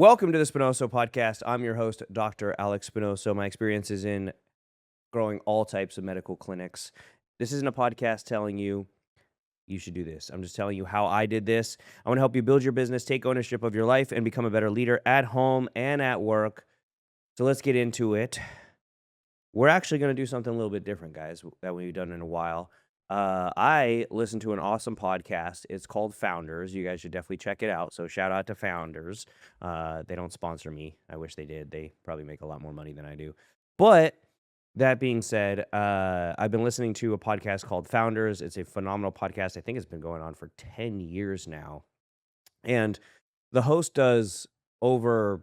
Welcome to the Spinoso Podcast. I'm your host, Dr. Alex Spinoso. My experience is in growing all types of medical clinics. This isn't a podcast telling you you should do this. I'm just telling you how I did this. I want to help you build your business, take ownership of your life, and become a better leader at home and at work. So let's get into it. We're actually going to do something a little bit different, guys, that we've done in a while. I listened to an awesome podcast. It's called Founders. You guys should definitely check it out. So shout out to Founders. They don't sponsor me. I wish they did. They probably make a lot more money than I do. But that being said, I've been listening to a podcast called Founders. It's a phenomenal podcast. I think it's been going on for 10 years now. And the host does over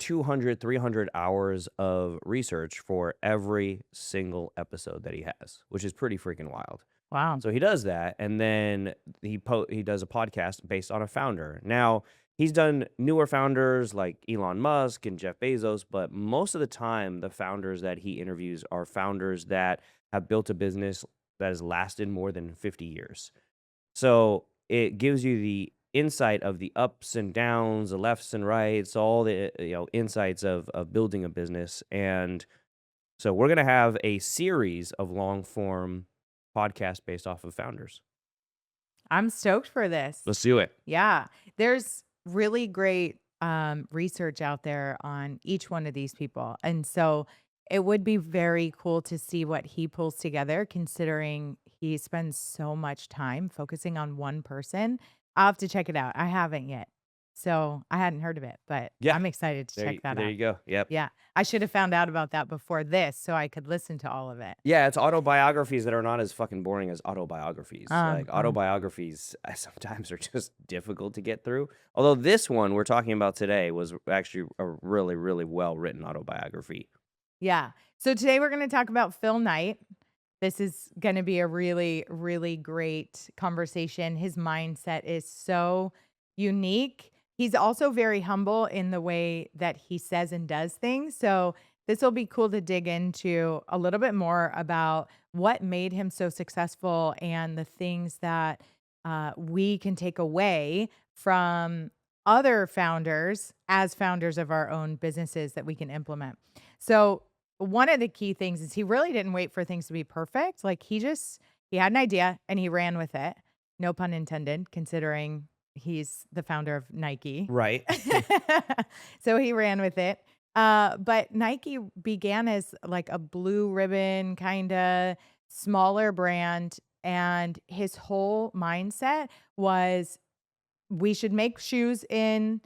200, 300 hours of research for every single episode that he has, which is pretty freaking wild. Wow. So he does that, and then he does a podcast based on a founder. Now, he's done newer founders like Elon Musk and Jeff Bezos, but most of the time, the founders that he interviews are founders that have built a business that has lasted more than 50 years. So it gives you the insight of the ups and downs, the lefts and rights, all the insights of building a business. And so we're gonna have a series of long form podcasts based off of founders. I'm stoked for this. Let's do it. Yeah. There's really great research out there on each one of these people. And so it would be very cool to see what he pulls together, considering he spends so much time focusing on one person. I'll have to check it out. I haven't yet. So I hadn't heard of it, but Yeah. I'm excited to check that There out. you go. Yep. Yeah. I should have found out about that before this so I could listen to all of it. Yeah, it's autobiographies that are not as fucking boring as autobiographies. Like autobiographies sometimes are just difficult to get through. Although this one we're talking about today was actually a really, really well written autobiography. Yeah. So today we're going to talk about Phil Knight. This is going to be a really, really great conversation. His mindset is so unique. He's also very humble in the way that he says and does things. So this will be cool to dig into a little bit more about what made him so successful and the things that we can take away from other founders as founders of our own businesses that we can implement. So one of the key things is he really didn't wait for things to be perfect. Like he had an idea and he ran with it. No pun intended, considering he's the founder of Nike. Right. So he ran with it. But Nike began as like a blue ribbon kind of smaller brand. And his whole mindset was we should make shoes in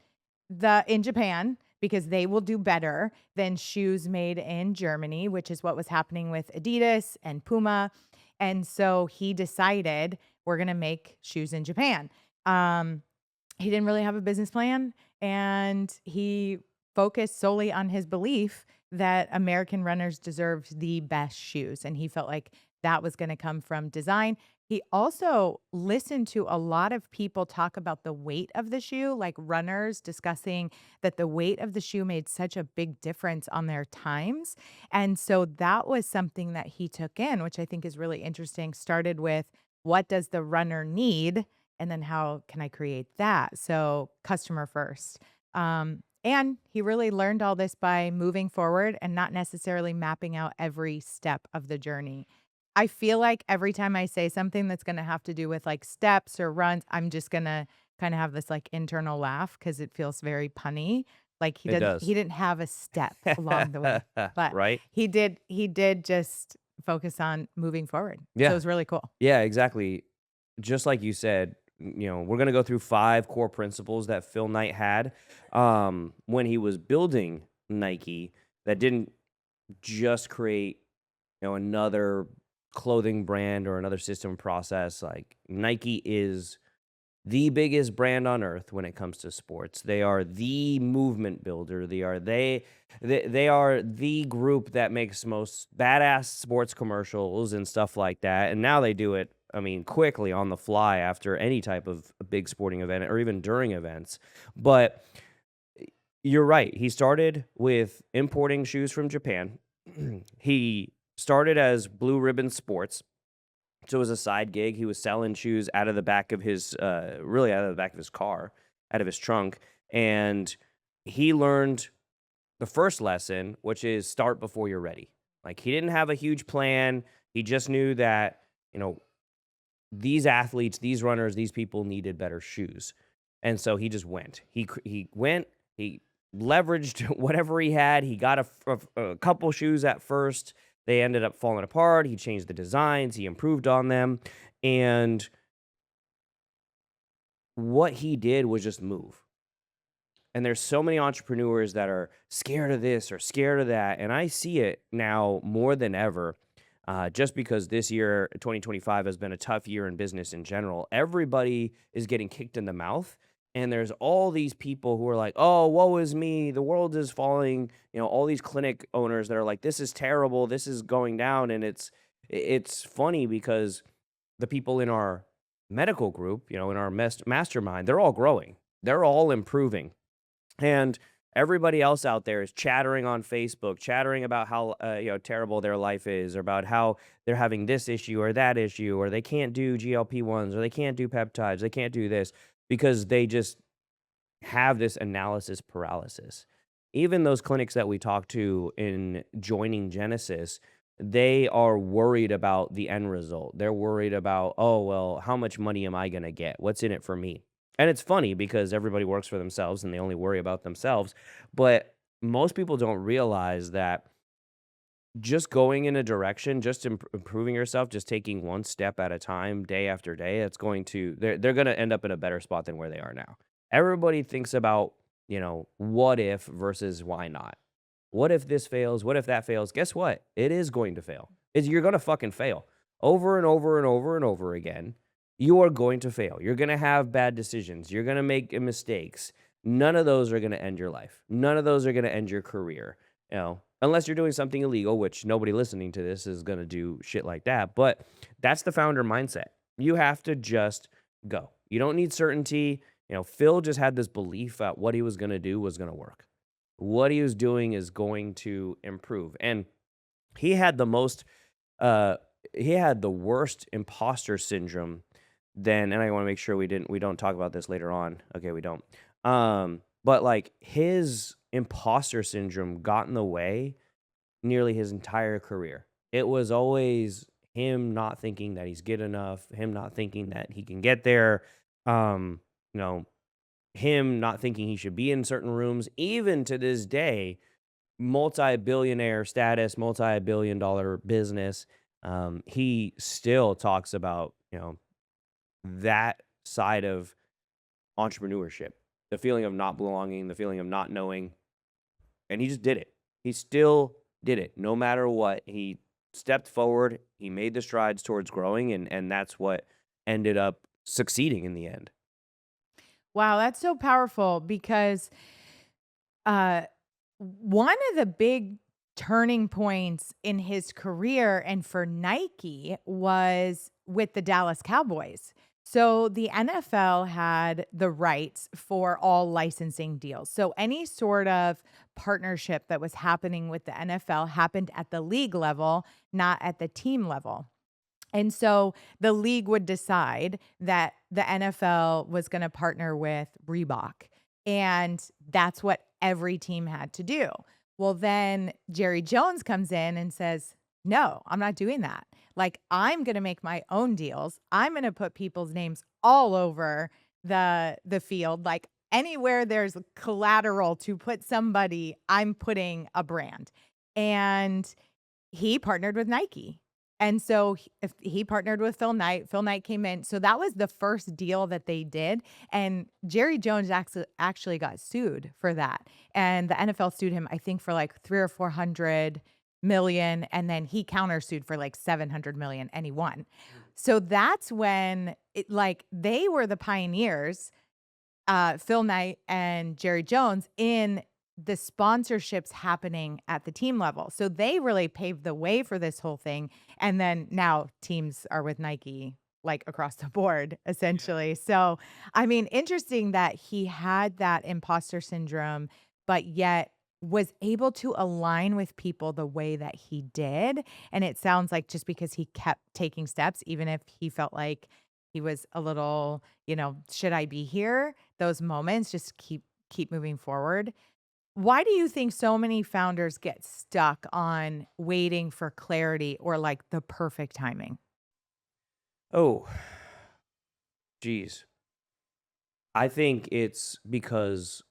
Japan because they will do better than shoes made in Germany, which is what was happening with Adidas and Puma. And so he decided we're going to make shoes in Japan. He didn't really have a business plan, and he focused solely on his belief that American runners deserved the best shoes. And he felt like that was going to come from design. He also listened to a lot of people talk about the weight of the shoe, like runners discussing that the weight of the shoe made such a big difference on their times. And so that was something that he took in, which I think is really interesting. Started with what does the runner need? And then how can I create that? So customer first. And he really learned all this by moving forward and not necessarily mapping out every step of the journey. I feel like every time I say something that's going to have to do with like steps or runs, I'm just going to kind of have this like internal laugh because it feels very punny. Like It does. he didn't have a step along the way, but Right. he did just focus on moving forward. Yeah. So it was really cool. Yeah, exactly. Just like you said, we're going to go through 5 core principles that Phil Knight had when he was building Nike that didn't just create, another clothing brand or another system process. Like Nike is the biggest brand on earth when it comes to sports. They are the movement builder. They are the group that makes most badass sports commercials and stuff like that. And now they do it, quickly on the fly after any type of a big sporting event or even during events. But you're right. He started with importing shoes from Japan. He started as Blue Ribbon Sports. So it was a side gig. He was selling shoes out of the back of his, car, out of his trunk. And he learned the first lesson, which is start before you're ready. Like he didn't have a huge plan. He just knew that, you know, these athletes, these runners, these people needed better shoes. And so he just went. He went, he leveraged whatever he had. He got a couple shoes at first. They ended up falling apart. He changed the designs, he improved on them. And what he did was just move. And there's so many entrepreneurs that are scared of this or scared of that. And I see it now more than ever, just because this year, 2025, has been a tough year in business in general. Everybody is getting kicked in the mouth. And there's all these people who are like, oh, woe is me. The world is falling. You know, all these clinic owners that are like, this is terrible. This is going down. And it's funny because the people in our medical group, you know, in our mastermind, they're all growing. They're all improving, and everybody else out there is chattering on Facebook, chattering about how terrible their life is, or about how they're having this issue or that issue, or they can't do GLP-1s, or they can't do peptides, they can't do this because they just have this analysis paralysis. Even those clinics that we talk to in joining Genesis, they are worried about the end result. They're worried about, oh, well, how much money am I going to get? What's in it for me? And it's funny because everybody works for themselves and they only worry about themselves. But most people don't realize that just going in a direction, just improving yourself, just taking one step at a time, day after day, it's going to they're going to end up in a better spot than where they are now. Everybody thinks about, what if versus why not. What if this fails? What if that fails? Guess what? It is going to fail. You're going to fucking fail over and over and over and over again. You are going to fail. You're going to have bad decisions. You're going to make mistakes. None of those are going to end your life. None of those are going to end your career. Unless you're doing something illegal, which nobody listening to this is going to do shit like that. But that's the founder mindset. You have to just go. You don't need certainty. Phil just had this belief that what he was going to do was going to work. What he was doing is going to improve. And he had the worst imposter syndrome then, and I want to make sure we don't talk about this later on. Okay, we don't. But like his imposter syndrome got in the way nearly his entire career. It was always him not thinking that he's good enough, him not thinking that he can get there, um, you know, him not thinking he should be in certain rooms. Even to this day, multi-billionaire status, multi-billion dollar business, he still talks about, that side of entrepreneurship, the feeling of not belonging, the feeling of not knowing. And he just did it. He still did it. No matter what, he stepped forward, he made the strides towards growing, and that's what ended up succeeding in the end. Wow, that's so powerful because uh, one of the big turning points in his career and for Nike was with the Dallas Cowboys. So the NFL had the rights for all licensing deals. So any sort of partnership that was happening with the NFL happened at the league level, not at the team level. And so the league would decide that the NFL was going to partner with Reebok. And that's what every team had to do. Well, then Jerry Jones comes in and says, no, I'm not doing that. Like, I'm going to make my own deals. I'm going to put people's names all over the field. Like, anywhere there's collateral to put somebody, I'm putting a brand. And he partnered with Nike. And so if he partnered with Phil Knight came in. So that was the first deal that they did. And Jerry Jones actually got sued for that. And the NFL sued him, I think, for like 300 or 400 million. And then he countersued for like 700 million and he won. So that's when they were the pioneers, Phil Knight and Jerry Jones, in the sponsorships happening at the team level. So they really paved the way for this whole thing. And then now teams are with Nike, like across the board, essentially. So, I mean, interesting that he had that imposter syndrome, but yet was able to align with people the way that he did. And it sounds like just because he kept taking steps, even if he felt like he was a little, should I be here? Those moments just keep moving forward. Why do you think so many founders get stuck on waiting for clarity or like the perfect timing? Oh, geez. I think it's because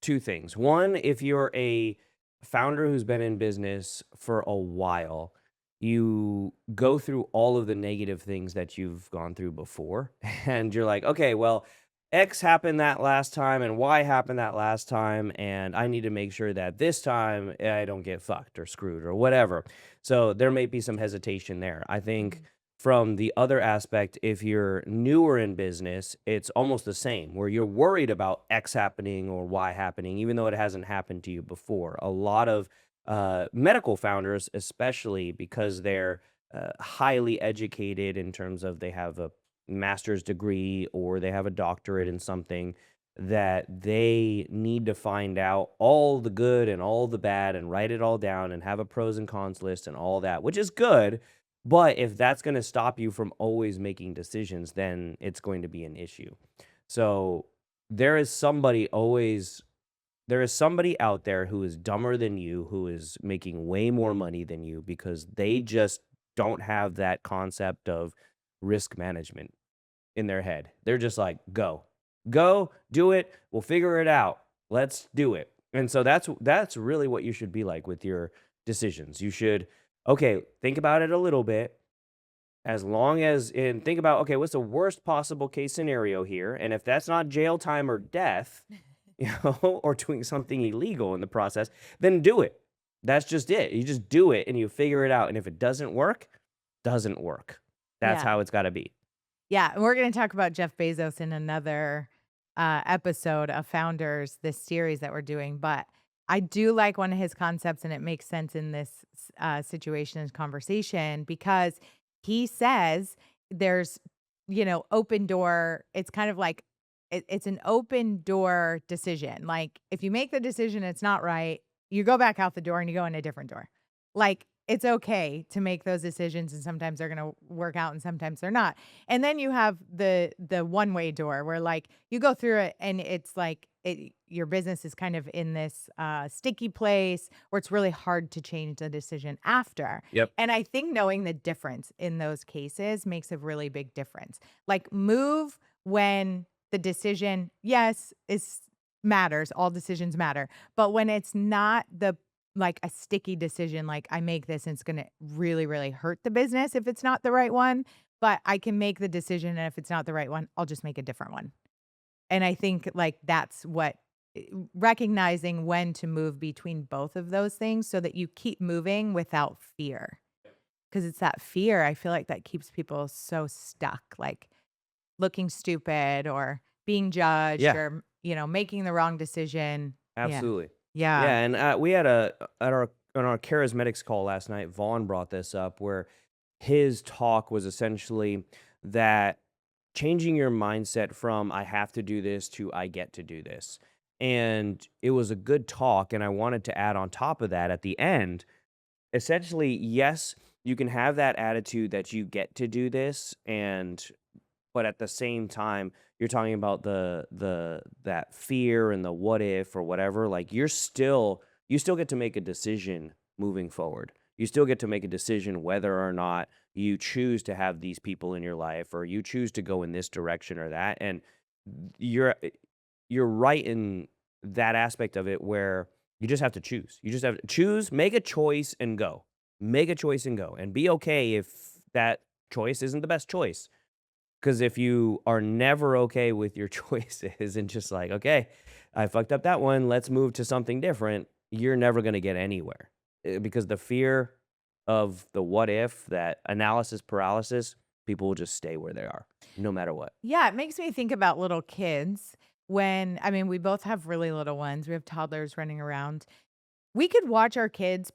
two things. One, if you're a founder who's been in business for a while, you go through all of the negative things that you've gone through before, and you're like, okay, well, X happened that last time, and Y happened that last time, and I need to make sure that this time I don't get fucked or screwed or whatever. So there may be some hesitation there. I think Mhm. from the other aspect, if you're newer in business, it's almost the same, where you're worried about X happening or Y happening, even though it hasn't happened to you before. A lot of medical founders, especially because they're highly educated in terms of they have a master's degree or they have a doctorate in something, that they need to find out all the good and all the bad and write it all down and have a pros and cons list and all that, which is good, but if that's gonna stop you from always making decisions, then it's going to be an issue. So, there is somebody always there is somebody out there who is dumber than you, who is making way more money than you because they just don't have that concept of risk management in their head. They're just like, "Go. Go, do it, we'll figure it out. Let's do it." And so that's really what you should be like with your decisions. You should, okay, think about it a little bit, as long as and think about, okay, what's the worst possible case scenario here? And if that's not jail time or death, or doing something illegal in the process, then do it. That's just it. You just do it and you figure it out. And if it doesn't work, doesn't work. That's Yeah. how it's got to be. Yeah, and we're gonna talk about Jeff Bezos in another, episode of Founders, this series that we're doing, but I do like one of his concepts, and it makes sense in this situation and conversation because he says there's, open door it's kind of like it's an open door decision, like, if you make the decision, it's not right, you go back out the door and you go in a different door. Like, it's okay to make those decisions, and sometimes they're gonna work out and sometimes they're not. And then you have the one-way door where, like, you go through it and it's like your business is kind of in this, sticky place where it's really hard to change the decision after. Yep. And I think knowing the difference in those cases makes a really big difference. Like, move when the decision, yes, is matters, all decisions matter, but when it's not like a sticky decision, like I make this and it's gonna really, really hurt the business if it's not the right one, but I can make the decision, and if it's not the right one, I'll just make a different one. And I think like that's what recognizing when to move between both of those things so that you keep moving without fear. Because it's that fear, I feel like that keeps people so stuck, like looking stupid or being judged Yeah, or, making the wrong decision. Yeah. absolutely. Yeah. Yeah. And we had at our, on our charismatics call last night, Vaughn brought this up where his talk was essentially that changing your mindset from I have to do this to I get to do this. And it was a good talk. And I wanted to add on top of that at the end, essentially, yes, you can have that attitude that you get to do this. And but at the same time, you're talking about the that fear and the what if or whatever, like you still get to make a decision moving forward. You still get to make a decision whether or not you choose to have these people in your life or you choose to go in this direction or that. And you're you're right in that aspect of it where you just have to choose. You just have to choose, make a choice and go. Make a choice and go and be okay if that choice isn't the best choice. Because if you are never okay with your choices and just like, okay, I fucked up that one, let's move to something different, you're never going to get anywhere. Because the fear of the what if, that analysis paralysis, people will just stay where they are, no matter what. Yeah, it makes me think about little kids when I mean, we both have really little ones. We have toddlers running around. We could watch our kids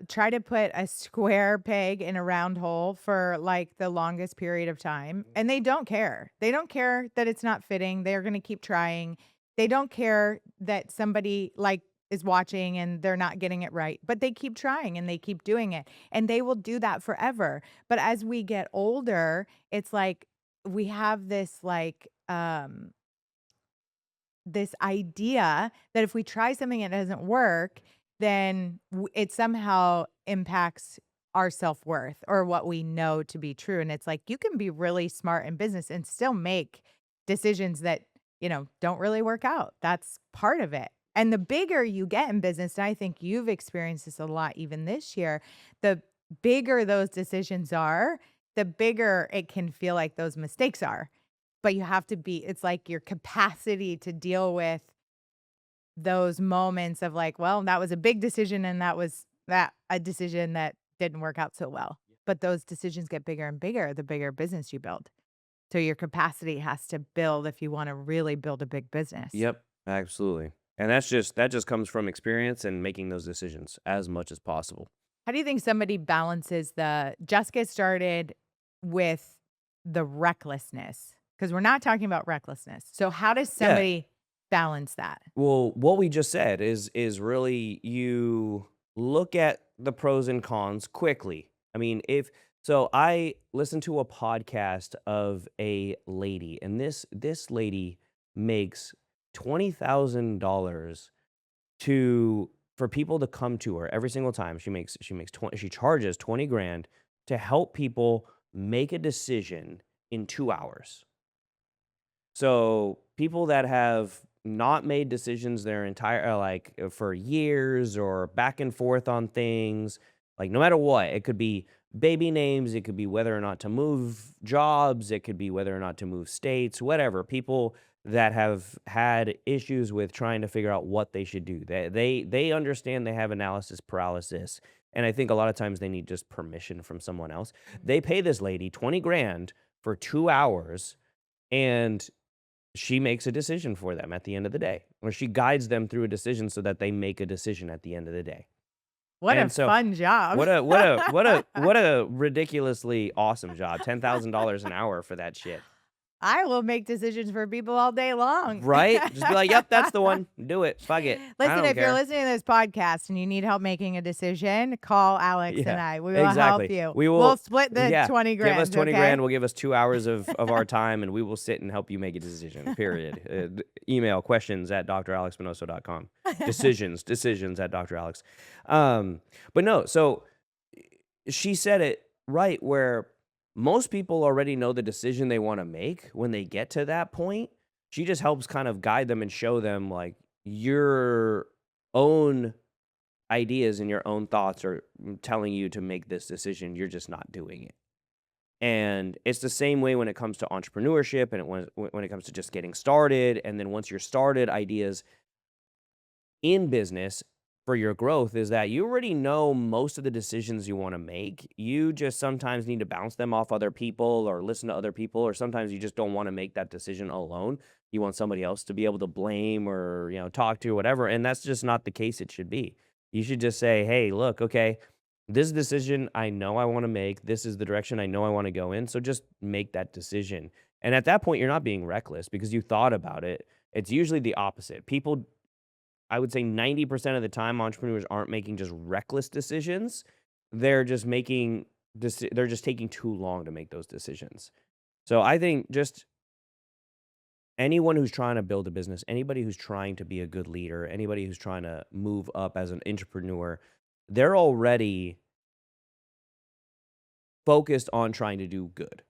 try to put a square peg in a round hole for like the longest period of time, and they don't care. They don't care that it's not fitting. They're going to keep trying. They don't care that somebody like is watching and they're not getting it right, but they keep trying and they keep doing it. And they will do that forever. But as we get older, it's like we have this like this idea that if we try something and it doesn't work, then it somehow impacts our self-worth or what we know to be true. And it's like you can be really smart in business and still make decisions that, don't really work out. That's part of it. And the bigger you get in business, and I think you've experienced this a lot even this year, the bigger those decisions are, the bigger it can feel like those mistakes are. But you have to it's like your capacity to deal with those moments of like, well, that was a big decision and that a decision that didn't work out so well. But those decisions get bigger and bigger the bigger business you build. So your capacity has to build if you want to really build a big business. Yep, absolutely. And that just comes from experience and making those decisions as much as possible. How do you think somebody balances the just get started with the recklessness? Because we're not talking about recklessness. So how does Yeah. somebody balance that? Well, what we just said is really you look at the pros and cons quickly. I mean, if so I listened to a podcast of a lady, and this lady makes $20,000 to for people to come to her every single time. She charges 20 grand to help people make a decision in 2 hours. So people that have not made decisions their entire for years or back and forth on things, like no matter what, it could be baby names, it could be whether or not to move jobs, it could be whether or not to move states, whatever. People that have had issues with trying to figure out what they should do. They understand they have analysis paralysis. And I think a lot of times they need just permission from someone else. They pay this lady 20 grand for 2 hours, and she makes a decision for them at the end of the day, or she guides them through a decision so that they make a decision at the end of the day. What a And so fun job. what a ridiculously awesome job. $10,000 an hour for that shit. I will make decisions for people all day long. Right? Just be like, "Yep, that's the one. Do it. Fuck it. I Listen, don't if you're care." listening to this podcast and you need help making a decision, call Alex and Yeah, I. We will help exactly. you. We We'll will split the yeah, 20 give us grand, 20 okay? grand, we'll give us 2 hours of our time, and we will sit and help you make a decision, period. Email questions at dralexspinoso.com. Decisions at dralex. But no, so she said it right where most people already know the decision they wanna make when they get to that point. She just helps kind of guide them and show them, like, your own ideas and your own thoughts are telling you to make this decision, you're just not doing it. And it's the same way when it comes to entrepreneurship, and when it comes to just getting started, and then once you're started, ideas in business for your growth is that you already know most of the decisions you wanna make. You just sometimes need to bounce them off other people or listen to other people, or sometimes you just don't wanna make that decision alone. You want somebody else to be able to blame or, talk to or whatever, and that's just not the case it should be. You should just say, "Hey, look, okay, this decision I know I wanna make. This is the direction I know I wanna go in, so just make that decision." And at that point, you're not being reckless because you thought about it. It's usually the opposite. People I would say 90% of the time, entrepreneurs aren't making just reckless decisions. They're just they're just taking too long to make those decisions. So I think just anyone who's trying to build a business, anybody who's trying to be a good leader, anybody who's trying to move up as an entrepreneur, they're already focused on trying to do good.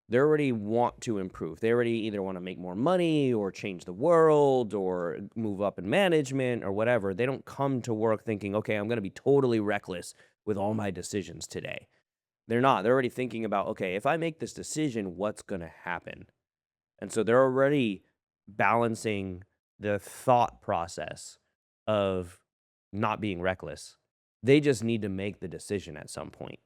They already want to improve. They already either want to make more money or change the world or move up in management or whatever. They don't come to work thinking, okay, I'm going to be totally reckless with all my decisions today. They're not. They're already thinking about, okay, if I make this decision, what's going to happen? And so they're already balancing the thought process of not being reckless. They just need to make the decision at some point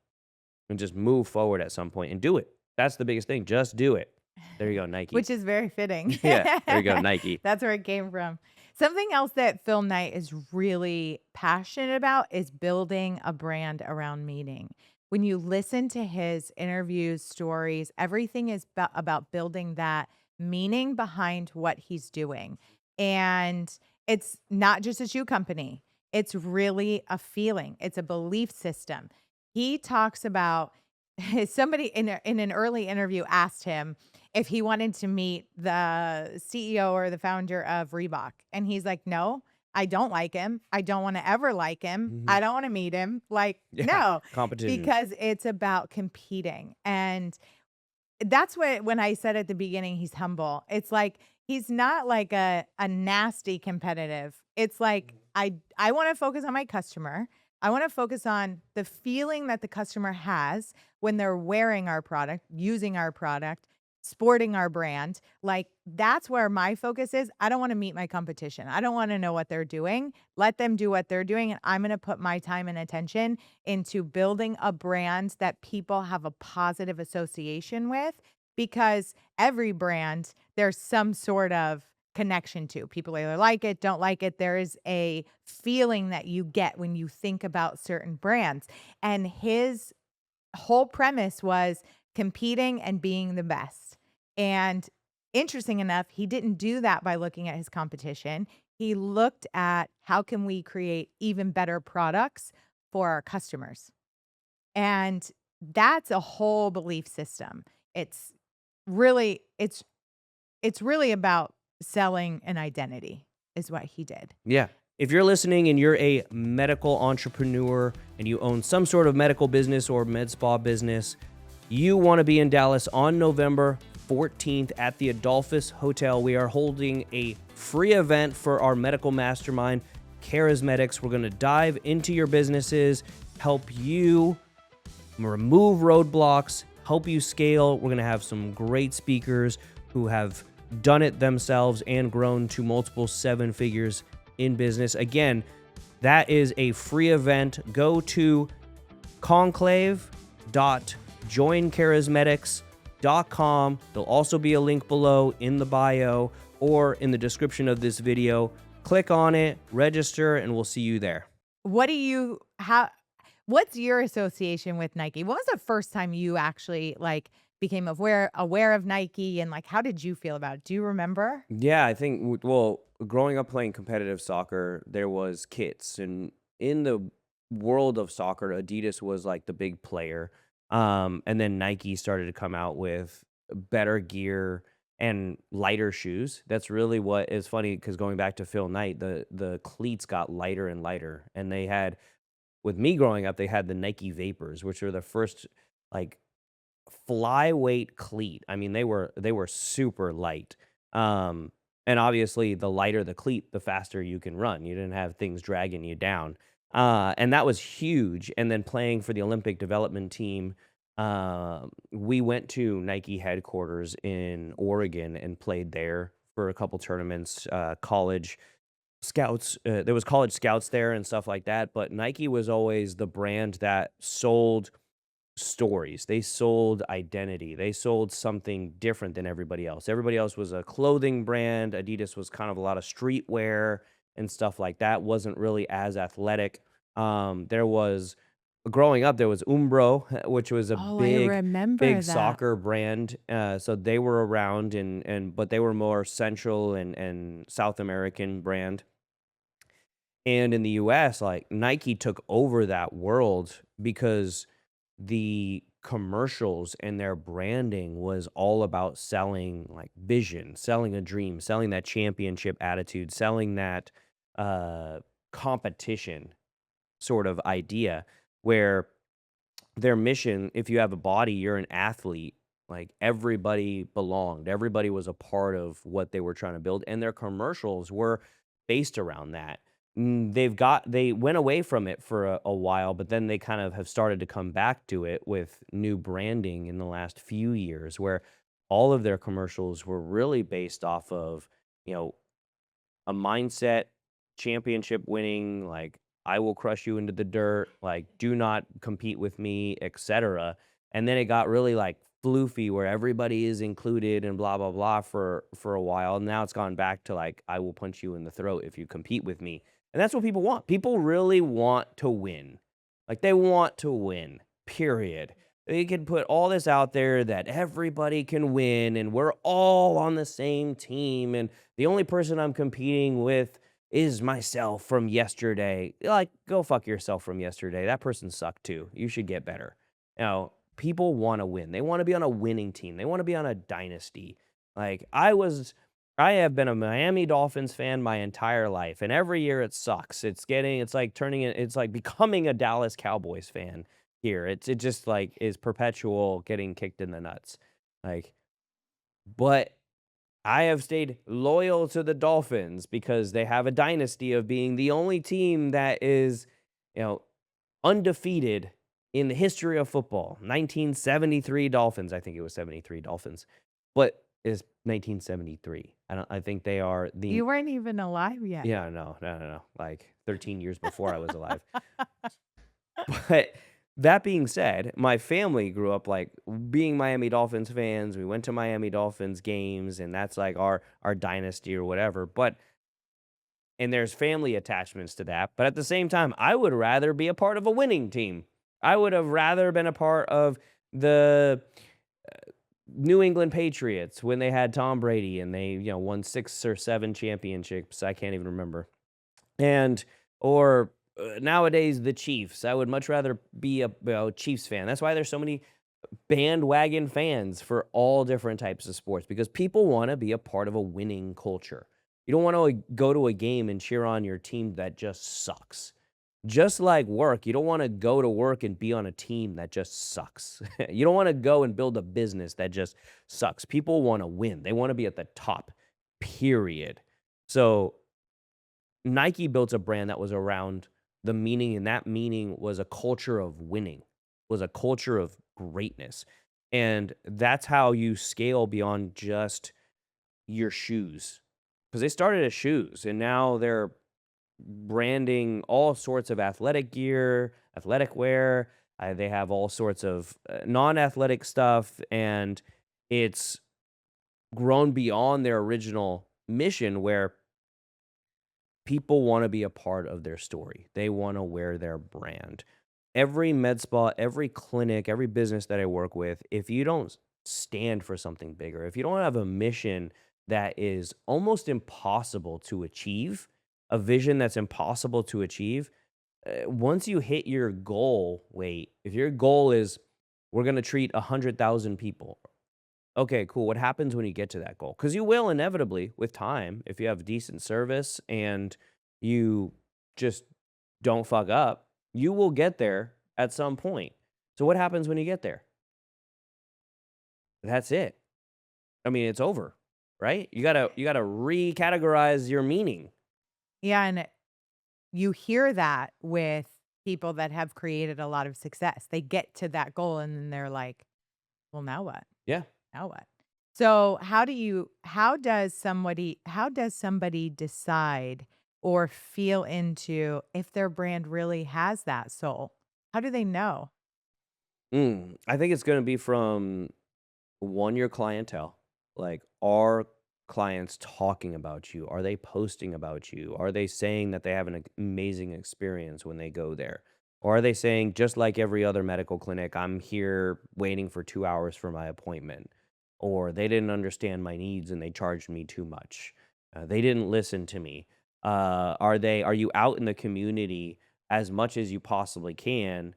and just move forward at some point and do it. That's the biggest thing. Just do it. There you go, Nike. Which is very fitting. Yeah, there you go, Nike. That's where it came from. Something else that Phil Knight is really passionate about is building a brand around meaning. When you listen to his interviews, stories, everything is about building that meaning behind what he's doing. And it's not just a shoe company, it's really a feeling, it's a belief system. He talks about somebody in an early interview asked him if he wanted to meet the CEO or the founder of Reebok. And he's like, no, I don't like him. I don't want to ever like him. Mhm. I don't want to meet him. Like, Yeah, no, competition. because it's about competing. And that's what when I said at the beginning he's humble, it's like he's not like a nasty competitive. It's like I wanna focus on my customer. I wanna focus on the feeling that the customer has when they're wearing our product, using our product, sporting our brand. Like, that's where my focus is. I don't wanna meet my competition. I don't wanna know what they're doing. Let them do what they're doing, and I'm gonna put my time and attention into building a brand that people have a positive association with, because every brand, there's some sort of connection to. People either like it, don't like it. There is a feeling that you get when you think about certain brands. And his whole premise was competing and being the best. And interesting enough, he didn't do that by looking at his competition. He looked at how can we create even better products for our customers. And that's a whole belief system. It's really it's really about selling an identity is what he did. Yeah. If you're listening and you're a medical entrepreneur and you own some sort of medical business or med spa business, you want to be in Dallas on November 14th at the Adolphus Hotel. We are holding a free event for our medical mastermind, Charismatics. We're going to dive into your businesses, help you remove roadblocks, help you scale. We're going to have some great speakers who have done it themselves and grown to multiple seven figures in business. Again, that is a free event. Go to conclave.joincharismatics.com. There'll also be a link below in the bio or in the description of this video. Click on it, register, and we'll see you there. What do you how what's your association with Nike? What was the first time you actually like became aware of Nike, and like how did you feel about it? Do you remember? Yeah, I think, well, growing up playing competitive soccer, there was kits, and in the world of soccer, Adidas was like the big player. And then Nike started to come out with better gear and lighter shoes. That's really what is funny because going back to Phil Knight, the cleats got lighter and lighter, and they had with me growing up, they had the Nike Vapors, which were the first like flyweight cleat. I mean, they were super light. And obviously, the lighter the cleat, the faster you can run. You didn't have things dragging you down. And that was huge. And then playing for the Olympic development team, we went to Nike headquarters in Oregon and played there for a couple tournaments, college scouts. There was college scouts there and stuff like that. But Nike was always the brand that sold stories. They sold identity. They sold something different than everybody else. Everybody else was a clothing brand. Adidas was kind of a lot of streetwear and stuff like that. Wasn't really as athletic. There was growing up. There was Umbro, which was a Oh, I big, remember big that. soccer brand. So they were around and but they were more Central and South American brand. And in the US, like Nike took over that world because the commercials and their branding was all about selling like vision, selling a dream, selling that championship attitude, selling that uh competition sort of idea where their mission, if you have a body, you're an athlete. Like everybody belonged, everybody was a part of what they were trying to build, and their commercials were based around that. They went away from it for a while, but then they kind of have started to come back to it with new branding in the last few years, where all of their commercials were really based off of, you know, a mindset, championship winning, like I will crush you into the dirt, like do not compete with me, etc. And then it got really like floofy where everybody is included and blah blah blah for a while. Now it's gone back to like I will punch you in the throat if you compete with me. And that's what people want. People really want to win. Like they want to win. Period. They can put all this out there that everybody can win and we're all on the same team and the only person I'm competing with is myself from yesterday. Like, go fuck yourself from yesterday. That person sucked too. You should get better. You know, people want to win. They want to be on a winning team. They want to be on a dynasty. Like I have been a Miami Dolphins fan my entire life, and every year it sucks. It's like becoming a Dallas Cowboys fan here. It just like is perpetual getting kicked in the nuts. Like, but I have stayed loyal to the Dolphins because they have a dynasty of being the only team that is, you know, undefeated in the history of football. 1973 Dolphins, I think it was 73 Dolphins, but it's 1973. I think they are the You weren't even alive yet. yeah, no. Like 13 years before I was alive. But that being said, my family grew up like being Miami Dolphins fans. We went to Miami Dolphins games, and that's like our dynasty or whatever. But and there's family attachments to that. But at the same time, I would rather be a part of a winning team. I would have rather been a part of the New England Patriots when they had Tom Brady and they, won 6 or 7 championships. I can't even remember. And or nowadays the Chiefs. I would much rather be a Chiefs fan. That's why there's so many bandwagon fans for all different types of sports because people want to be a part of a winning culture. You don't want to go to a game and cheer on your team that just sucks. Just like work, you don't want to go to work and be on a team that just sucks. You don't want to go and build a business that just sucks. People want to win. They want to be at the top. Period. So Nike built a brand that was around the meaning, and that meaning was a culture of winning, was a culture of greatness. And that's how you scale beyond just your shoes. Because they started as shoes, and now they're branding all sorts of athletic gear, athletic wear. They have all sorts of non-athletic stuff, and it's grown beyond their original mission where people want to be a part of their story. They want to wear their brand. Every med spa, every clinic, every business that I work with, if you don't stand for something bigger, if you don't have a mission that is almost impossible to achieve, a vision that's impossible to achieve, once you hit your goal weight, if your goal is we're going to treat 100,000 people, okay, cool. What happens when you get to that goal? Because you will inevitably with time, if you have decent service and you just don't fuck up, you will get there at some point. So what happens when you get there? That's it. I mean, it's over, right? You gotta recategorize your meaning. Yeah, and you hear that with people that have created a lot of success. They get to that goal and then they're like, "Well, now what? Yeah. Now what?" So, how does somebody decide or feel into if their brand really has that soul? How do they know? I think it's gonna be from one, your clientele. Like, are clients talking about you? Are they posting about you? Are they saying that they have an amazing experience when they go there? Or are they saying, just like every other medical clinic, I'm here waiting for 2 hours for my appointment? Or they didn't understand my needs and they charged me too much. They didn't listen to me. Are you out in the community as much as you possibly can?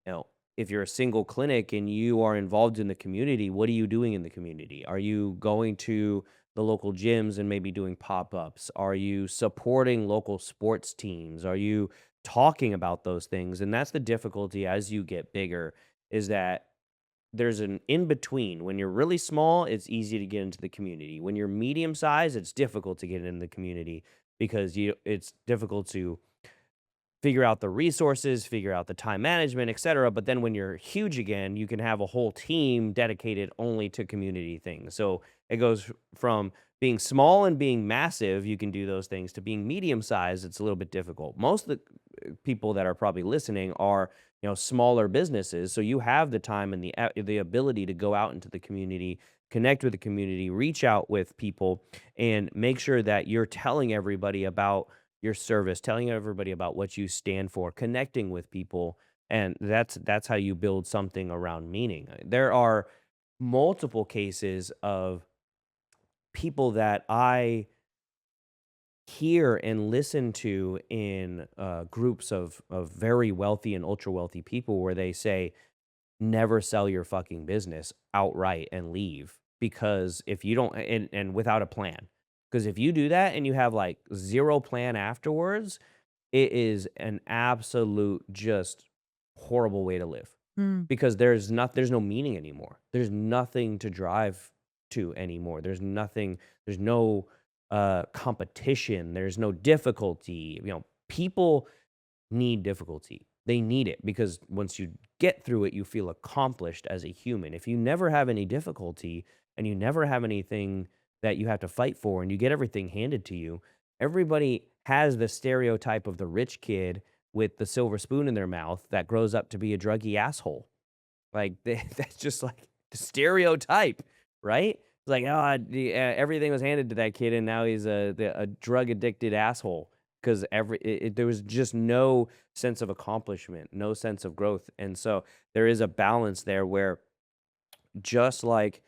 You know, if you're a single clinic and you are involved in the community, what are you doing in the community? Are you going to the local gyms and maybe doing pop-ups? Are you supporting local sports teams? Are you talking about those things? And that's the difficulty as you get bigger is that there's an in between. When you're really small, it's easy to get into the community. When you're medium size, it's difficult to get in the community because it's difficult to figure out the resources, figure out the time management, et cetera. But then when you're huge again, you can have a whole team dedicated only to community things. So it goes from being small and being massive, you can do those things, to being medium sized, it's a little bit difficult. Most of the people that are probably listening are, smaller businesses. So you have the time and the ability to go out into the community, connect with the community, reach out with people, and make sure that you're telling everybody about your service, telling everybody about what you stand for, connecting with people, and that's how you build something around meaning. There are multiple cases of people that I hear and listen to in groups of very wealthy and ultra wealthy people where they say never sell your fucking business outright and leave, because if you don't, and without a plan, because if you do that and you have like zero plan afterwards, it is an absolute just horrible way to live, Mm. because there's no meaning anymore. There's nothing to drive to anymore. There's no competition. There's no difficulty. People need difficulty. They need it because once you get through it, you feel accomplished as a human. If you never have any difficulty and you never have anything that you have to fight for and you get everything handed to you, everybody has the stereotype of the rich kid with the silver spoon in their mouth that grows up to be a druggy asshole. Like that's just like the stereotype, right? It's like, oh, everything was handed to that kid, and now he's a drug addicted asshole because there was just no sense of accomplishment, no sense of growth, and so there is a balance there where just like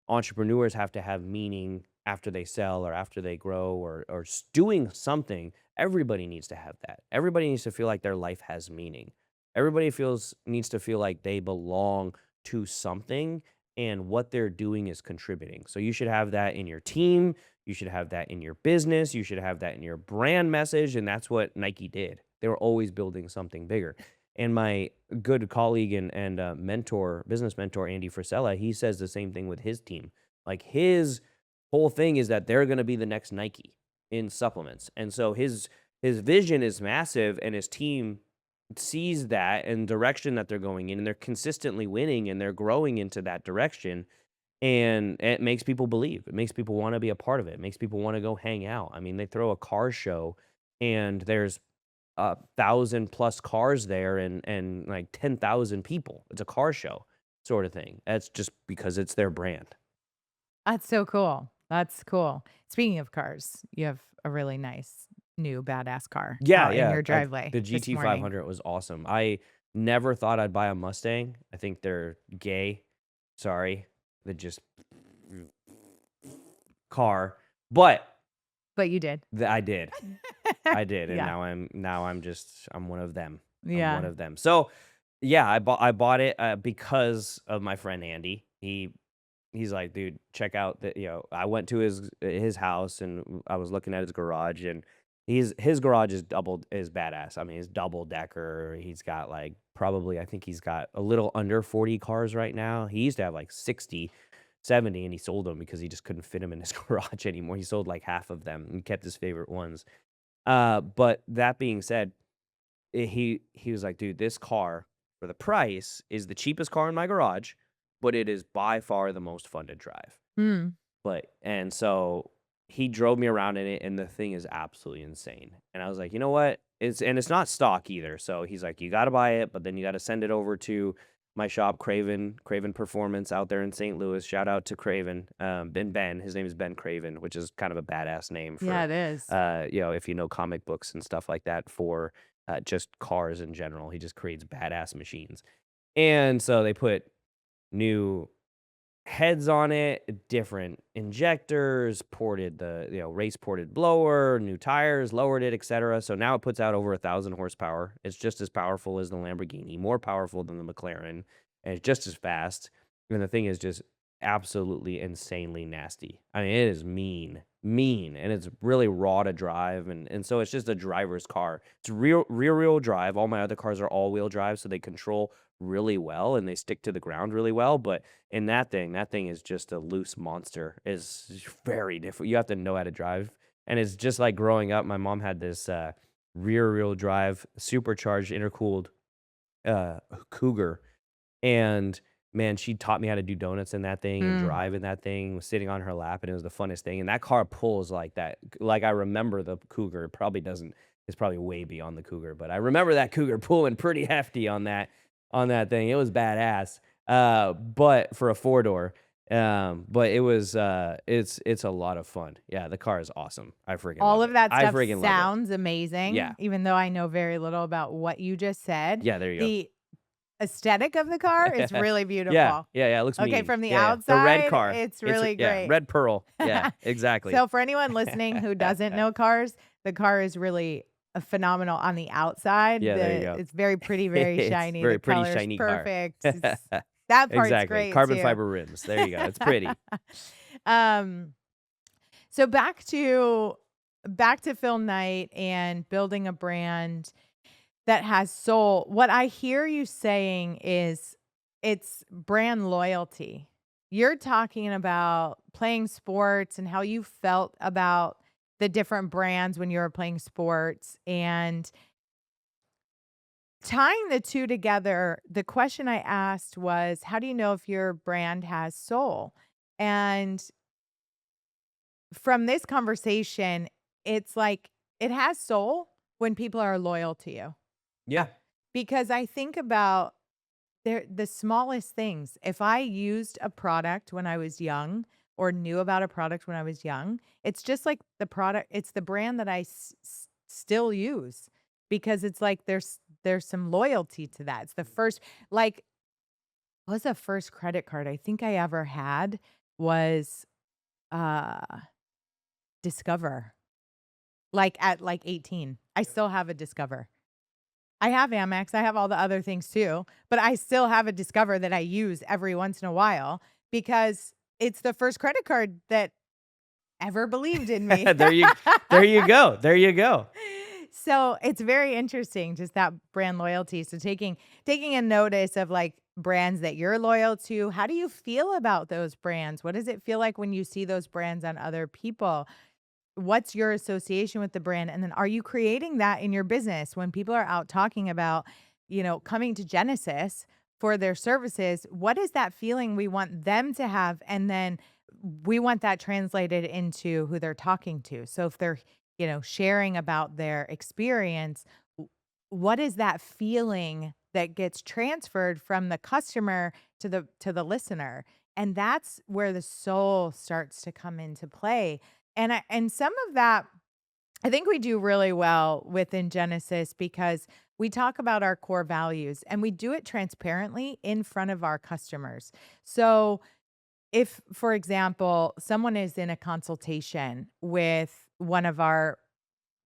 entrepreneurs have to have meaning after they sell or after they grow or doing something, everybody needs to have that. Everybody needs to feel like their life has meaning. Everybody needs to feel like they belong to something and what they're doing is contributing. So you should have that in your team, you should have that in your business, you should have that in your brand message, and that's what Nike did. They were always building something bigger. And my good colleague and mentor, business mentor, Andy Frisella, he says the same thing with his team. Like his whole thing is that they're going to be the next Nike in supplements. And so his vision is massive, and his team sees that and direction that they're going in, and they're consistently winning and they're growing into that direction. And it makes people believe. It makes people want to be a part of it. It makes people want to go hang out. I mean, they throw a car show and there's 1,000+ cars there and like 10,000 people. It's a car show sort of thing. That's just because it's their brand. That's so cool. That's cool. Speaking of cars, you have a really nice new badass car Yeah, out in yeah. your driveway The this morning. GT500 was awesome. I never thought I'd buy a Mustang. I think they're gay. Sorry. They're just car. But But you did. I did. I did, and Yeah. now I'm one of them. I'm one Yeah. of them. So, yeah, I bought it because of my friend Andy. He's like, dude, check out that. I went to his house and I was looking at his garage, and his garage is badass. I mean, it's double decker. He's got like probably, I think he's got a little under 40 cars right now. He used to have like 60, 70, and he sold them because he just couldn't fit them in his garage anymore. He sold like half of them and kept his favorite ones. But that being said, he was like, dude, this car for the price is the cheapest car in my garage, but it is by far the most fun to drive. Mm. And so he drove me around in it, and the thing is absolutely insane. And I was like, you know what? It's not stock either. So he's like, you got to buy it, but then you got to send it over to my shop, Craven Performance out there in St. Louis. Shout out to Craven, Ben. His name is Ben Craven, which is kind of a badass name for, Yeah, it is. if you know comic books and stuff like that for just cars in general. He just creates badass machines. And so they put new heads on it, different injectors, ported the race ported blower, new tires, lowered it, etc. So now it puts out over 1,000 horsepower. It's just as powerful as the Lamborghini, more powerful than the McLaren, and it's just as fast. And the thing is just absolutely insanely nasty. I mean, it is mean, and it's really raw to drive, and so it's just a driver's car. It's rear wheel drive. All my other cars are all wheel drive, so they control really well and they stick to the ground really well. But in that thing is just a loose monster. It's very different. You have to know how to drive, and it's just like growing up. My mom had this rear wheel drive, supercharged, intercooled Cougar, and man, she taught me how to do donuts in that thing and drive in that thing, was sitting on her lap, and it was the funnest thing. And that car pulls like that. Like I remember the Cougar. It probably doesn't. It's probably way beyond the Cougar, but I remember that Cougar pulling pretty hefty on that thing. It was badass. But for a 4-door. But it was it's a lot of fun. Yeah, the car is awesome. I freaking All love of it. that I stuff freaking love it. sounds amazing. Yeah. Even though I know very little about what you just said. Yeah, there you go. The aesthetic of the car is really beautiful. Yeah, it looks Okay, mean. from the Yeah. outside, The red car. it's really Yeah, great. red pearl. Yeah, exactly. So for anyone listening who doesn't know cars, the car is really phenomenal on the outside. Yeah, there you go. It's very pretty, very It's shiny. very The pretty, color's shiny car. perfect. It's That part's Exactly. great Carbon too. fiber rims. There you go. It's pretty. um, so back to Phil Knight and building a brand that has soul. What I hear you saying is it's brand loyalty. You're talking about playing sports and how you felt about the different brands when you were playing sports and tying the two together. The question I asked was, how do you know if your brand has soul? And from this conversation, it's like it has soul when people are loyal to you. Yeah. Because I think about the smallest things. If I used a product when I was young or knew about a product when I was young, it's just like the product, it's the brand that I still use because it's like there's some loyalty to that. It's the first like what was the first credit card I think I ever had was uh Discover. Like at like 18. I still have a Discover. I have Amex, I have all the other things too, but I still have a Discover that I use every once in a while because it's the first credit card that ever believed in me. there you there you go. There you go. So, it's very interesting just that brand loyalty. So taking a notice of like brands that you're loyal to, how do you feel about those brands? What does it feel like when you see those brands on other people? What's your association with the brand? And then are you creating that in your business when people are out talking about, coming to Genesis for their services? What is that feeling we want them to have? And then we want that translated into who they're talking to. So if they're, sharing about their experience, what is that feeling that gets transferred from the customer to the listener? And that's where the soul starts to come into play. And some of that I think we do really well within Genesis because we talk about our core values and we do it transparently in front of our customers. So if, for example, someone is in a consultation with one of our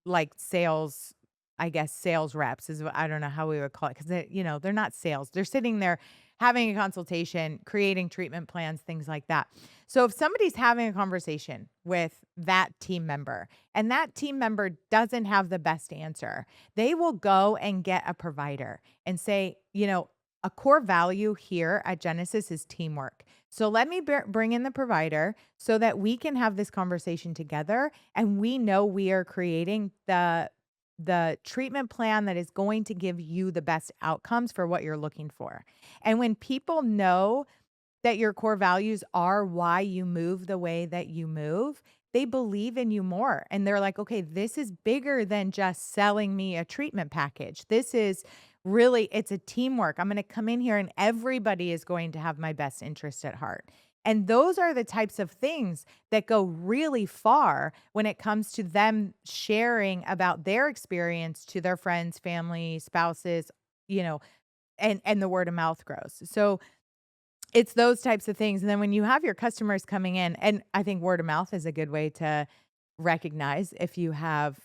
like sales, I guess sales reps is what I don't know how we would call it because they're not sales. They're sitting there having a consultation, creating treatment plans, things like that. So if somebody's having a conversation with that team member and that team member doesn't have the best answer, they will go and get a provider and say, a core value here at Genesis is teamwork. So let me bring in the provider so that we can have this conversation together and we know we are creating the treatment plan that is going to give you the best outcomes for what you're looking for. And when people know that your core values are why you move the way that you move, they believe in you more. And they're like, okay, this is bigger than just selling me a treatment package. This is really, it's a teamwork. I'm going to come in here and everybody is going to have my best interest at heart. And those are the types of things that go really far when it comes to them sharing about their experience to their friends, family, spouses, and the word of mouth grows. So it's those types of things. And then when you have your customers coming in, and I think word of mouth is a good way to recognize if you have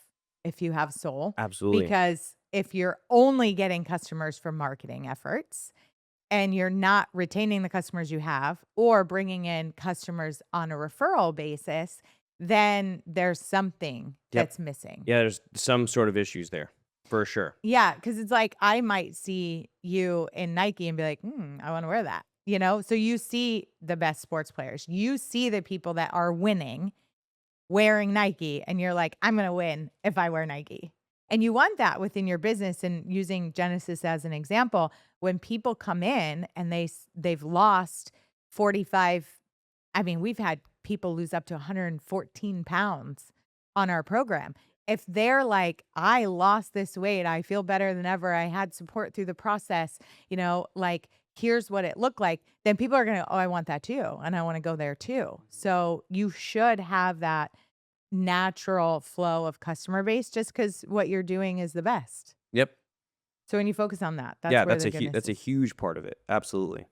soul. Absolutely. Because if you're only getting customers from marketing efforts and you're not retaining the customers you have or bringing in customers on a referral basis, then there's something Yep. that's missing. Yeah, there's some sort of issues there for sure. Yeah, because it's like I might see you in Nike and be like, I want to wear that. So you see the best sports players. You see the people that are winning wearing Nike, and you're like, I'm going to win if I wear Nike. And you want that within your business. And using Genesis as an example, when people come in and they've lost 45, I mean, we've had people lose up to 114 pounds on our program. If they're like, I lost this weight, I feel better than ever, I had support through the process, like, here's what it looked like, then people are going to, oh, I want that too. And I want to go there too. So you should have that natural flow of customer base just because what you're doing is the best. Yep. So when you focus on that, that's Yeah, where the goodness that's a is. huge part of it. Absolutely.